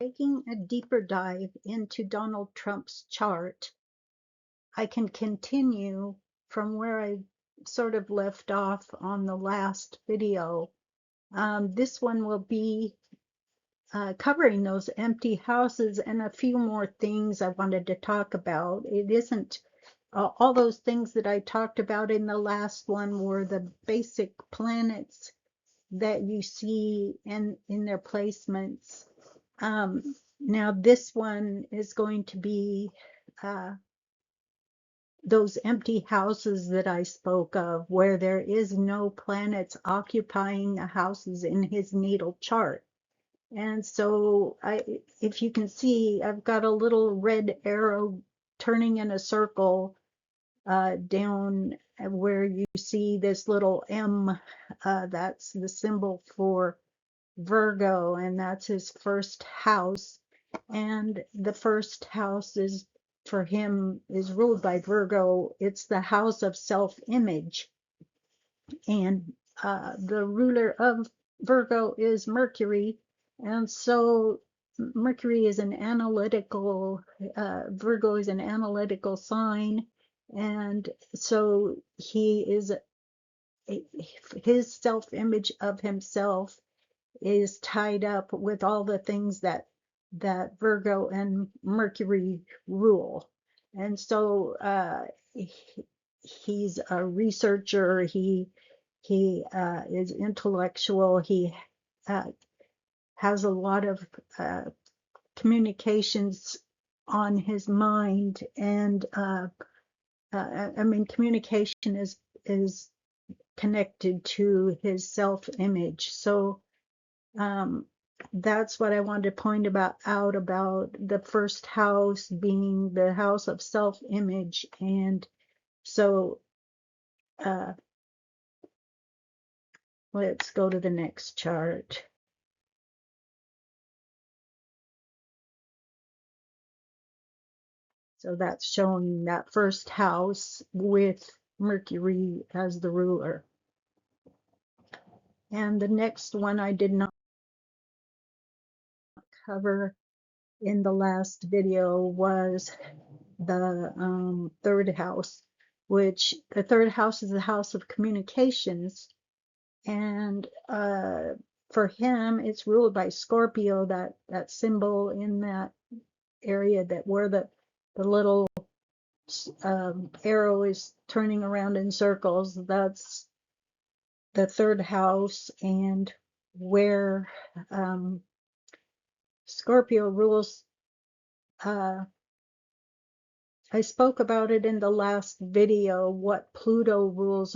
Taking a deeper dive into Donald Trump's chart, I can continue from where I sort of left off on the last video. This one will be covering those empty houses and a few more things I wanted to talk about. It isn't all those things that I talked about in the last one were the basic planets that you see in their placements. Now this one is going to be those empty houses that I spoke of, where there is no planets occupying the houses in his natal chart. And so if you can see, I've got a little red arrow turning in a circle down where you see this little M. That's the symbol for Virgo, and that's his first house. And the first house is for him is ruled by Virgo. It's the house of self-image, and the ruler of Virgo is Mercury. And so Mercury is an analytical, Virgo is an analytical sign, and so he is his self-image of himself is tied up with all the things that Virgo and Mercury rule. And so he's a researcher, he is intellectual, he has a lot of communications on his mind, and I mean, communication is connected to his self-image. So that's what I wanted to point out about the first house being the house of self-image. And so let's go to the next chart. So that's showing that first house with Mercury as the ruler. And the next one I did not cover in the last video was the third house, which the third house is the house of communications. And for him, it's ruled by Scorpio, that symbol in that area that where the little arrow is turning around in circles. That's the third house, and where Scorpio rules. I spoke about it in the last video, what Pluto rules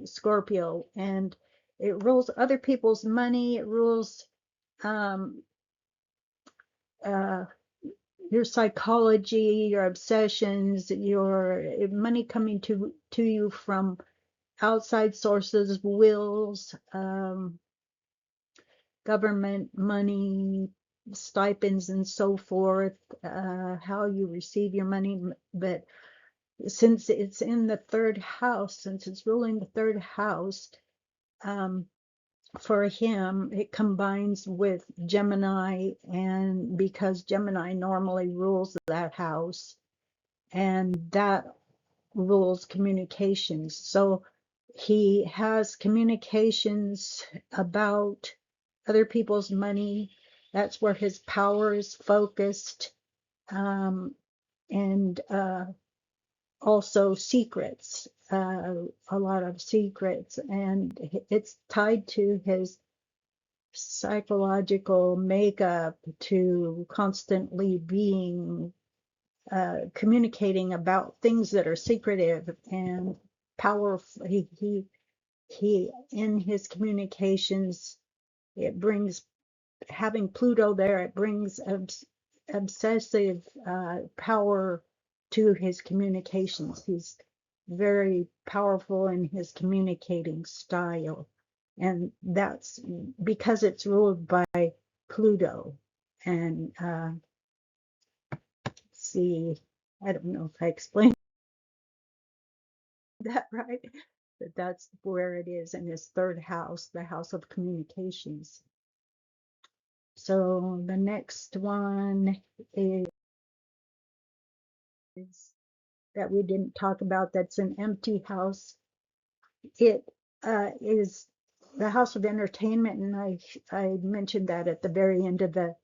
Scorpio, and it rules other people's money. It rules um, uh, your psychology, your obsessions, your money coming to you from outside sources, wills, government money, stipends, and so forth, how you receive your money. But since it's in the third house, since it's ruling the third house, for him, it combines with Gemini, and because Gemini normally rules that house, and that rules communications. So he has communications about other people's money. That's where his power is focused, and also secrets, a lot of secrets, and it's tied to his psychological makeup, to constantly being communicating about things that are secretive and powerful. He in his communications, it brings, having Pluto there, it brings obsessive power to his communications. He's very powerful in his communicating style, and that's because it's ruled by Pluto. And see, I don't know if I explained that right, but that's where it is in his third house, the house of communications. So the next one is that we didn't talk about, that's an empty house. It is the house of entertainment, and I mentioned that at the very end of the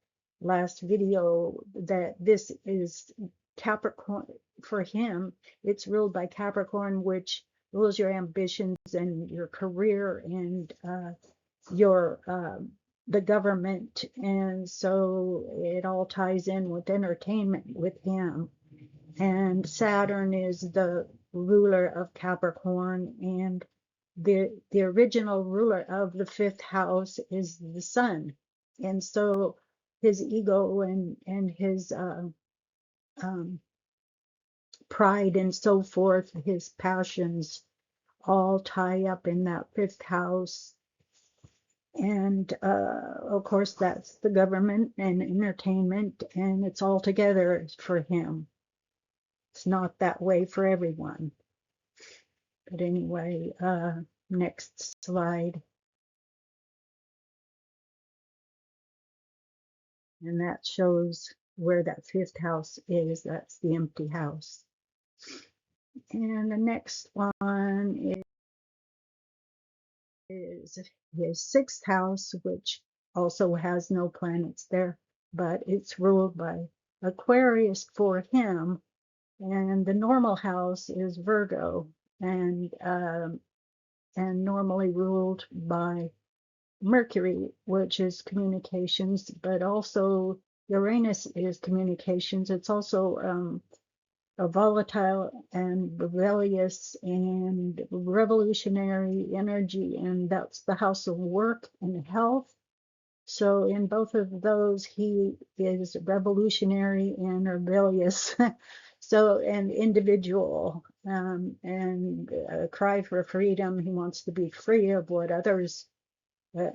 last video, that this is Capricorn for him. It's ruled by Capricorn, which rules your ambitions and your career and your the government, and so it all ties in with entertainment with him. And Saturn is the ruler of Capricorn, and the original ruler of the fifth house is the sun. And so his ego and his um, pride and so forth, his passions, all tie up in that fifth house. And of course, that's the government and entertainment, and it's all together for him. It's not that way for everyone. But anyway, next slide. And that shows where that fifth house is. That's the empty house. And the next one is his sixth house, which also has no planets there, but it's ruled by Aquarius for him. And the normal house is Virgo, and normally ruled by Mercury, which is communications, but also Uranus is communications. It's also a volatile and rebellious and revolutionary energy, and that's the house of work and health. So in both of those, he is revolutionary and rebellious. So, and individual, and a cry for freedom. He wants to be free of what others uh,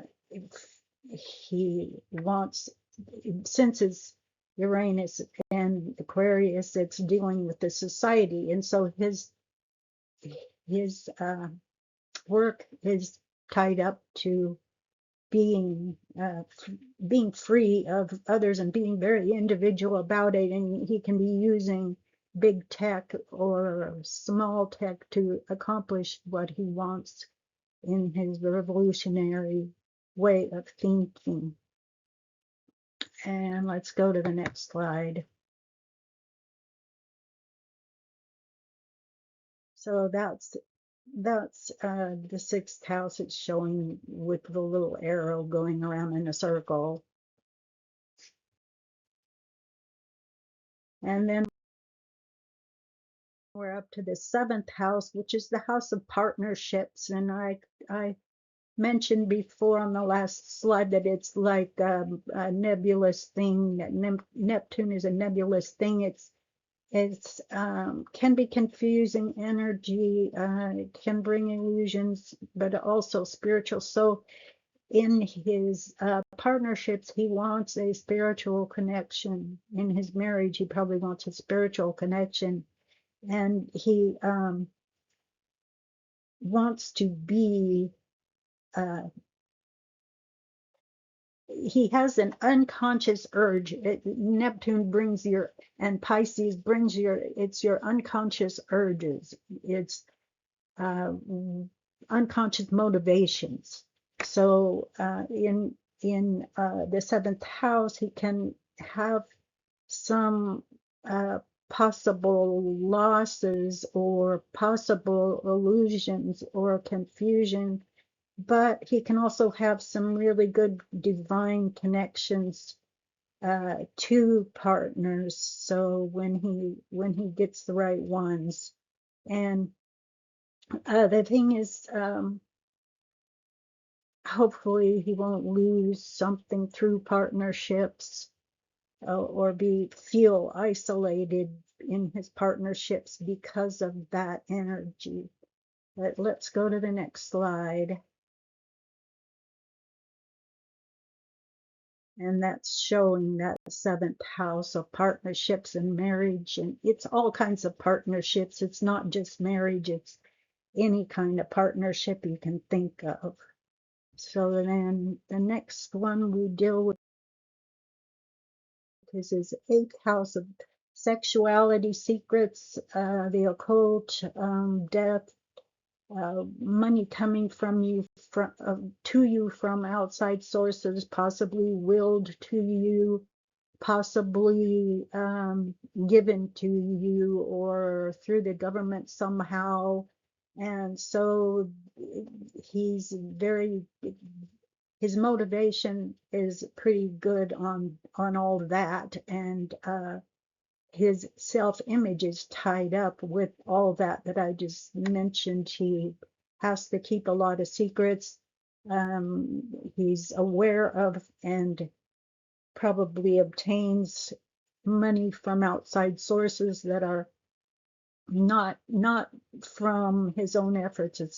he wants, since it's Uranus and Aquarius, it's dealing with the society, and so his work is tied up to being being free of others and being very individual about it, and he can be using big tech or small tech to accomplish what he wants in his revolutionary way of thinking. And let's go to the next slide. So that's the sixth house. It's showing with the little arrow going around in a circle. And then we're up to the seventh house, which is the house of partnerships. And I mentioned before on the last slide that it's like a nebulous thing. Neptune is a nebulous thing. It's can be confusing energy. It can bring illusions, but also spiritual. So in his partnerships, he wants a spiritual connection. In his marriage, he probably wants a spiritual connection, and he wants to be. He has an unconscious urge. Neptune brings your, and Pisces brings your, it's your unconscious urges. It's uh, unconscious motivations. So in the seventh house, he can have some possible losses or possible illusions or confusion, but he can also have some really good divine connections to partners. So when he gets the right ones, and the thing is, hopefully he won't lose something through partnerships, or feel isolated in his partnerships because of that energy. But let's go to the next slide. And that's showing that seventh house of partnerships and marriage. And it's all kinds of partnerships. It's not just marriage, it's any kind of partnership you can think of. So then the next one we deal with This is eighth house of sexuality, secrets, the occult, death, money coming from you to you from outside sources, possibly willed to you, possibly given to you or through the government somehow. And so he's very, his motivation is pretty good on all that, and his self-image is tied up with all that I just mentioned. He has to keep a lot of secrets. He's aware of and probably obtains money from outside sources that are not from his own efforts. It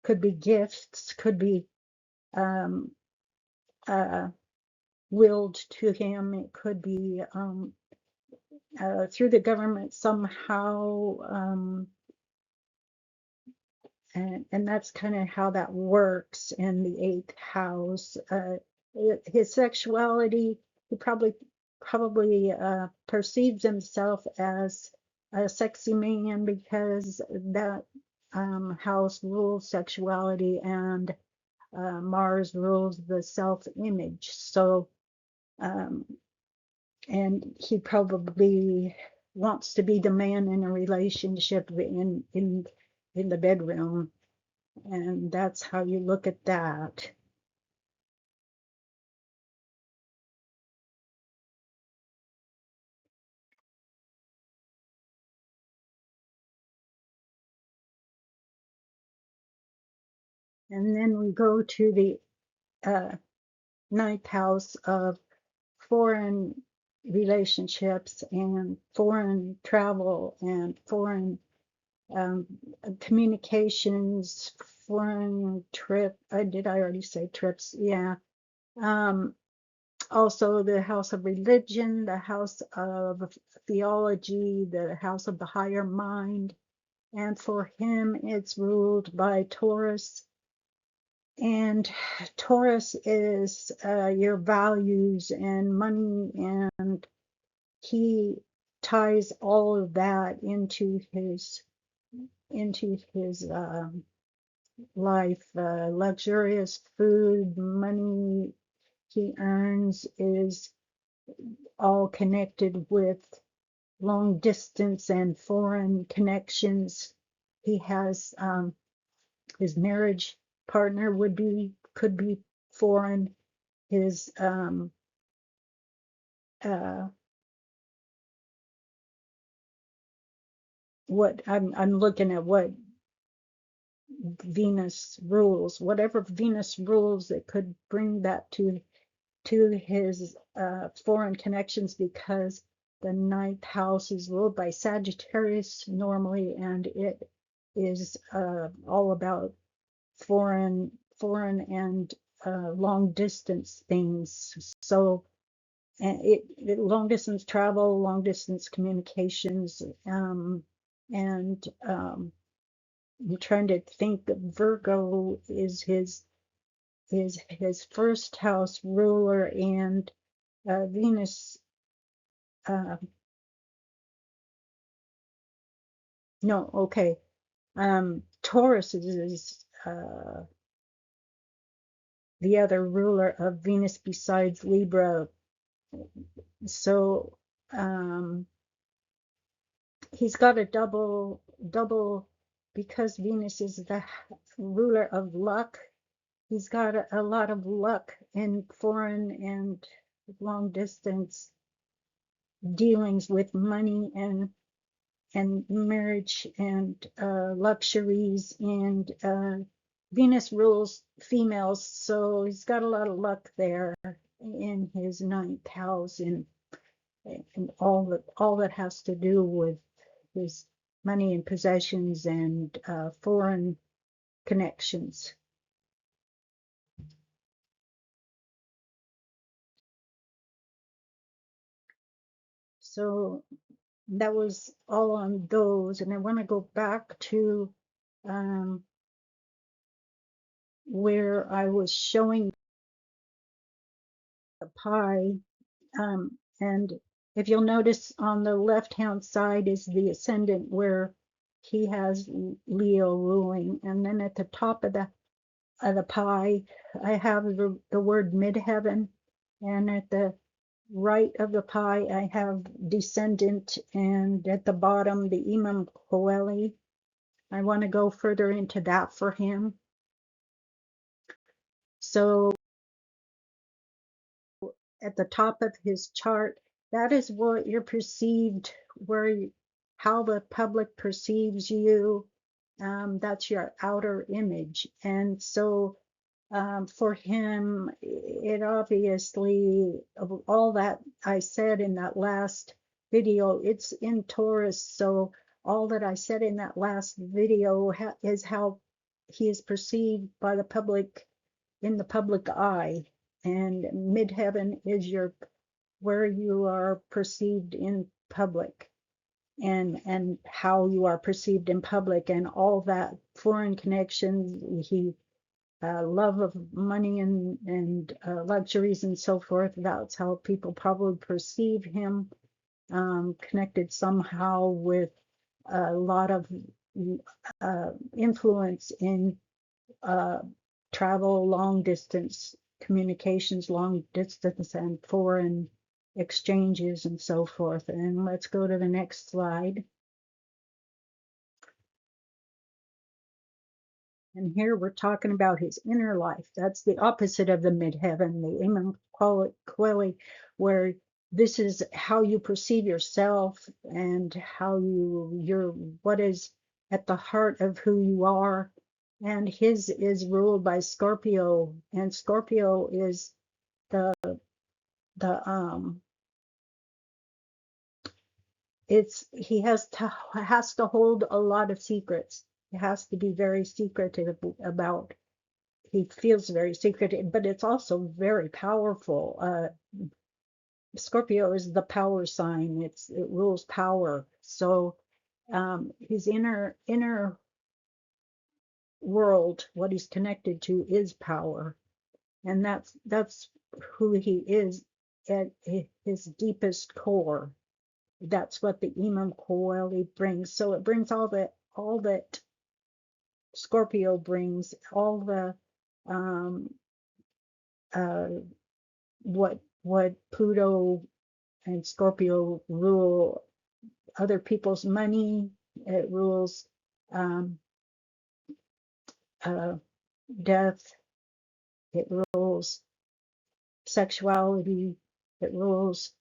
could be gifts, could be um, uh, willed to him. It could be through the government somehow, and that's kind of how that works in the eighth house. His sexuality, he probably perceives himself as a sexy man because that house rules sexuality, and Mars rules the self-image. So um, and he probably wants to be the man in a relationship in the bedroom, and that's how you look at that. And then we go to the ninth house of foreign relationships and foreign travel and foreign um, communications, foreign trip. Did I already say trips? Yeah. Um, Also the house of religion, the house of theology, the house of the higher mind. And for him, it's ruled by Taurus. And Taurus is your values and money, and he ties all of that into his life. Luxurious food, money he earns is all connected with long distance and foreign connections. He has his marriage partner could be foreign. His uh, what I'm looking at what Venus rules, whatever Venus rules that could bring that to his foreign connections, because the ninth house is ruled by Sagittarius normally, and it is all about foreign and long distance things. So long distance travel, long distance communications, and I'm trying to think that Virgo is his first house ruler, and Venus, uh, no, okay. Taurus is the other ruler of Venus besides Libra. So he's got a double because Venus is the ruler of luck. He's got a lot of luck in foreign and long distance dealings with money and marriage and luxuries, and Venus rules females, so he's got a lot of luck there in his ninth house, and all that has to do with his money and possessions and foreign connections. So that was all on those, and I want to go back to um, where I was showing the pie, And if you'll notice on the left-hand side is the ascendant where he has Leo ruling. And then at the top of the pie, I have the word midheaven. And at the right of the pie, I have descendant. And at the bottom, the Imam Coeli. I want to go further into that for him. So at the top of his chart, that is what you're perceived, how the public perceives you. That's your outer image. And so for him, it obviously, of all that I said in that last video, it's in Taurus. So all that I said in that last video is how he is perceived by the public in the public eye. And midheaven is where you are perceived in public, and how you are perceived in public, and all that foreign connections, he love of money and luxuries and so forth. That's how people probably perceive him, connected somehow with a lot of influence in travel, long distance communications, long distance and foreign exchanges and so forth. And let's go to the next slide. And here we're talking about his inner life. That's the opposite of the midheaven, the Imam Kweli, where this is how you perceive yourself and how what is at the heart of who you are. And his is ruled by Scorpio, and Scorpio is the he has to hold a lot of secrets. He has to be very secretive about. He feels very secretive, but it's also very powerful. Scorpio is the power sign. It rules power. So his inner world, what he's connected to, is power, and that's who he is at his deepest core. That's what the Imam Coeli brings. So it brings all that Scorpio brings, all the what Pluto and Scorpio rule other people's money. It rules uh, death. It rules sexuality. It rules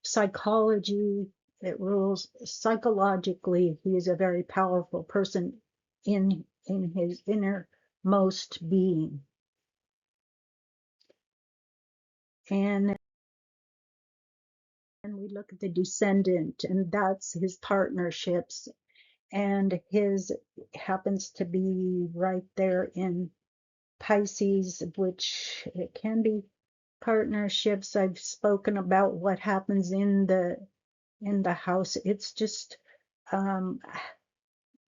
psychology. It rules psychologically. He is a very powerful person in his innermost being. And we look at the descendant, and that's his partnerships, and his happens to be right there in Pisces, which it can be partnerships. I've spoken about what happens in the house. It's just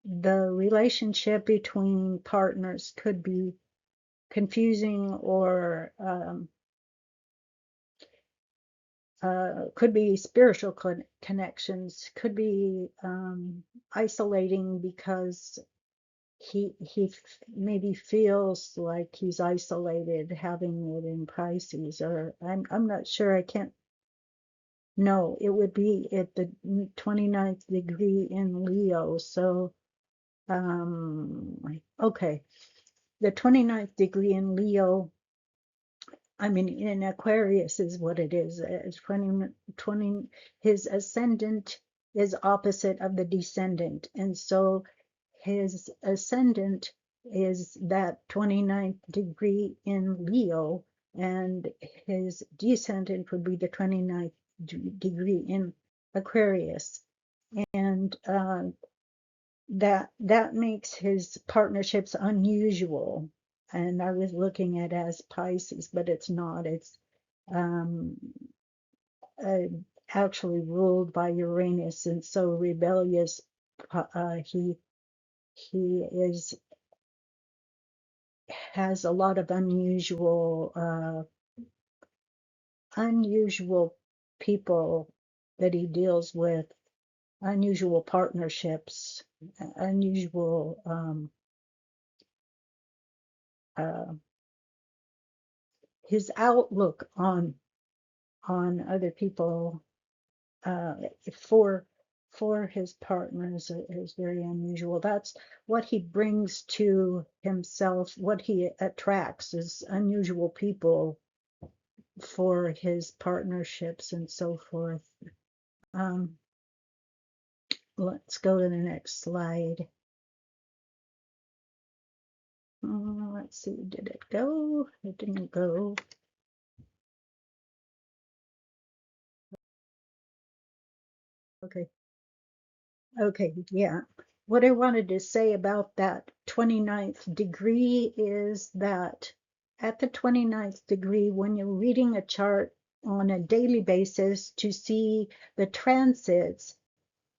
the relationship between partners could be confusing, or could be spiritual connections, could be isolating, because he maybe feels like he's isolated having it in Pisces, or I'm not sure. I can't. No, it would be at the 29th degree in Leo. So okay, the 29th degree in Leo, I mean, in Aquarius is what it is. It's 20, his ascendant is opposite of the descendant. And so his ascendant is that 29th degree in Leo, and his descendant would be the 29th degree in Aquarius. And that makes his partnerships unusual. And I was looking at it as Pisces, but it's not. It's um, uh, actually ruled by Uranus, and so rebellious. He has a lot of unusual people that he deals with, unusual partnerships, unusual uh, his outlook on other people uh, for his partners is very unusual. That's what he brings to himself. What he attracts is unusual people for his partnerships and so forth. Um, let's go to the next slide. Let's see, did it go? It didn't go. Okay. Okay, yeah. What I wanted to say about that 29th degree is that at the 29th degree, when you're reading a chart on a daily basis to see the transits,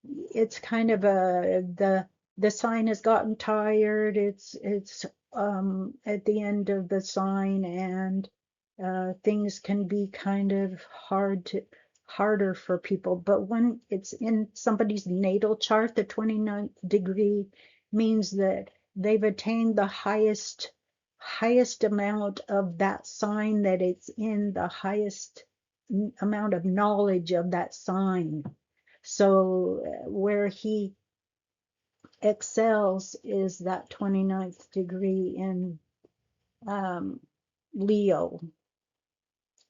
it's kind of the sign has gotten tired. It's at the end of the sign, and things can be kind of harder for people. But when it's in somebody's natal chart, the 29th degree means that they've attained the highest amount of that sign, that it's in the highest amount of knowledge of that sign. So where he excels is that 29th degree in um, Leo.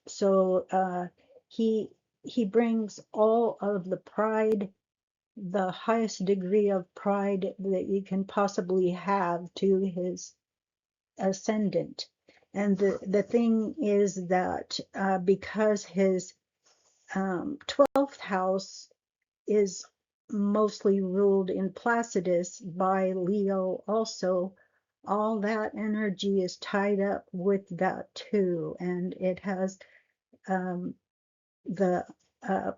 So he brings all of the pride, the highest degree of pride that you can possibly have, to his ascendant. And the thing is that because his 12th house is mostly ruled in Placidus by Leo also, all that energy is tied up with that too. And it has the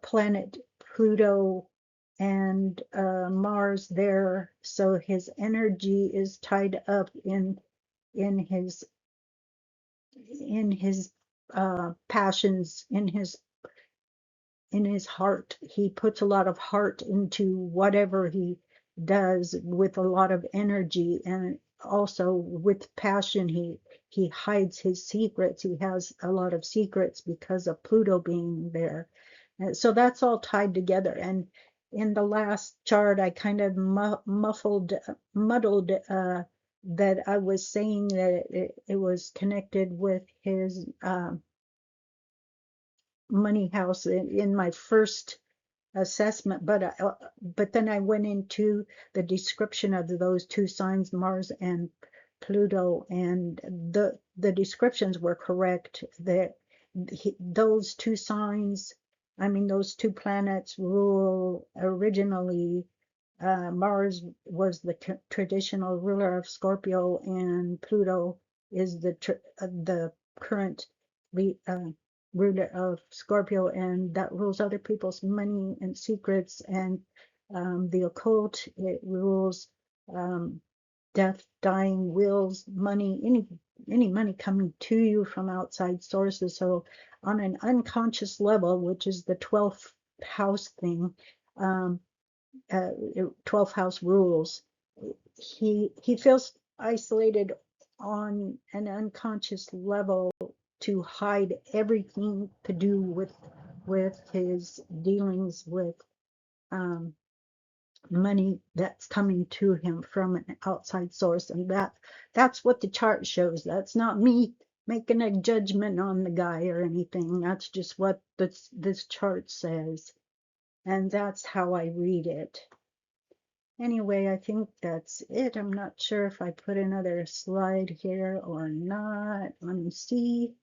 planet Pluto and Mars there. So his energy is tied up in his passions, in his heart. He puts a lot of heart into whatever he does, with a lot of energy, and also with passion. He hides his secrets. He has a lot of secrets because of Pluto being there. And so that's all tied together. And in the last chart, I kind of muddled that I was saying that it was connected with his money house in my first assessment, but then I went into the description of those two signs, Mars and Pluto, and the descriptions were correct. That those two signs, I mean, those two planets rule originally. Mars was the traditional ruler of Scorpio, and Pluto is the current ruler of Scorpio, and that rules other people's money and secrets, and the occult. It rules death, dying, wills, money, any money coming to you from outside sources. So on an unconscious level, which is the 12th house thing, um, 12th house rules, he feels isolated on an unconscious level to hide everything to do with his dealings with um, money that's coming to him from an outside source. And that's what the chart shows. That's not me making a judgment on the guy or anything. That's just what this chart says, and that's how I read it. Anyway, I think that's it. I'm not sure if I put another slide here or not. Let me see.